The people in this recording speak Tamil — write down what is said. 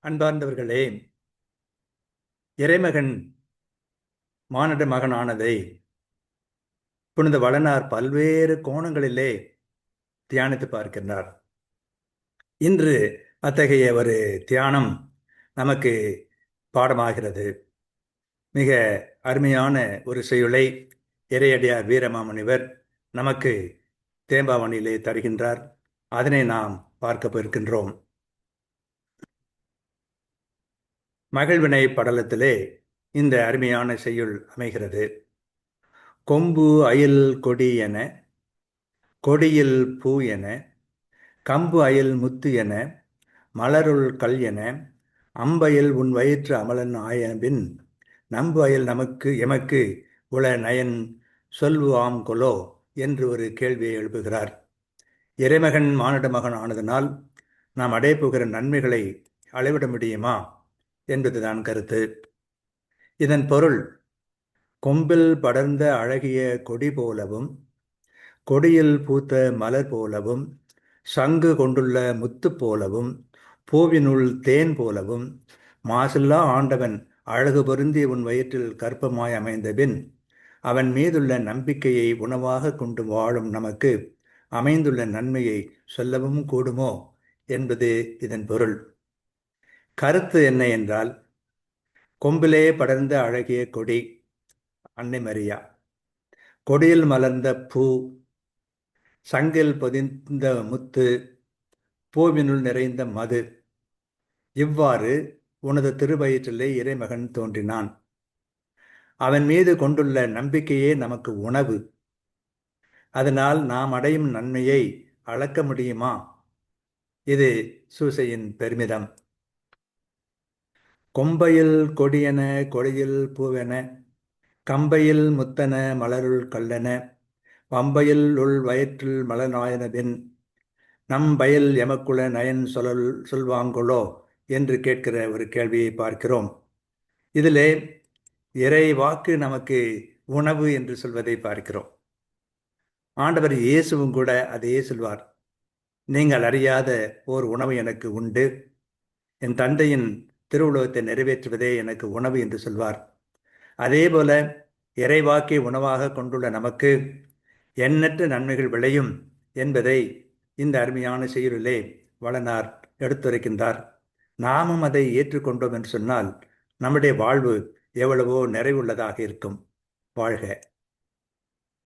அன்பார்ந்தவர்களே, இறைமகன் மானிட மகனானதை புனித வளனார் பல்வேறு கோணங்களிலே தியானித்து பார்க்கின்றார். இன்று அத்தகைய ஒரு தியானம் நமக்கு பாடமாகிறது. மிக அருமையான ஒரு செய்யுளை இறையடியார் வீரமாமுனிவர் நமக்கு தேம்பாவணியிலே தருகின்றார். அதனை நாம் பார்க்க இருக்கின்றோம். மகிழ்வினை படலத்திலே இந்த அருமையான செய்யுள் அமைகிறது. கொம்பு அயில் கொடி என, கொடியில் பூ என, கம்பு அயில் முத்து என, மலருள் கல் என, அம்பயல் உன் வயிற்று அமலன் ஆயபின் நம்பு அயல் நமக்கு எமக்கு உள நயன் சொல்வாம் கொலோ என்று ஒரு கேள்வியை எழுப்புகிறார். இறைமகன் மானிட மகன் ஆனதனால் நாம் அடையப்போகிற நன்மைகளை அளவிட முடியுமா என்பதுதான் கருத்து. இதன் பொருள், கொம்பில் படர்ந்த அழகிய கொடி போலவும், கொடியில் பூத்த மலர் போலவும், சங்கு கொண்டுள்ள முத்து போலவும், பூவினுள் தேன் போலவும், மாசில்லா ஆண்டவன் அழகு பொருந்தி உன் வயிற்றில் கற்பமாய் அமைந்தபின் அவன் மீதுள்ள நம்பிக்கையை உணவாக கொண்டு வாழும் நமக்கு அமைந்துள்ள நன்மையை சொல்லவும் கூடுமோ என்பது இதன் பொருள். கருத்து என்ன என்றால், கொம்பிலே படர்ந்த அழகிய கொடி அன்னை மரியா, கொடியில் மலர்ந்த பூ, சங்கில் பொதிந்த முத்து, பூவினுள் நிறைந்த மது, இவ்வாறு உனது திருவயிற்றிலே இறைமகன் தோன்றினான். அவன் மீது கொண்டுள்ள நம்பிக்கையே நமக்கு உணவு. அதனால் நாம் அடையும் நன்மையை அளக்க முடியுமா? இது சூசையின் பெருமிதம். கொம்பையில் கொடியென, கொடியில் பூவென, கம்பையில் முத்தன, மலருள் கல்லென, வம்பையில் உள் வயிற்றில் மலநாயனபின் நம்பயல் எமக்குள நயன் சொல்வாங்கொளோ என்று கேட்கிற ஒரு கேள்வியை பார்க்கிறோம். இதிலே இறை வாக்கு நமக்கு உணவு என்று சொல்வதை பார்க்கிறோம். ஆண்டவர் இயேசுவும் கூட அதையே சொல்வார். நீங்கள் அறியாத ஓர் உணவு எனக்கு உண்டு, என் தந்தையின் திருவுலகத்தை நிறைவேற்றுவதே எனக்கு உணவு என்று சொல்வார். அதே போல இறைவாக்கை உணவாக கொண்டுள்ள நமக்கு எண்ணற்ற நன்மைகள் விளையும் என்பதை இந்த அருமையான செய்யுளிலே வளனார் எடுத்துரைக்கின்றார். நாமும் அதை ஏற்றுக்கொண்டோம் என்று சொன்னால் நம்முடைய வாழ்வு எவ்வளவோ நிறைவுள்ளதாக இருக்கும். வாழ்க.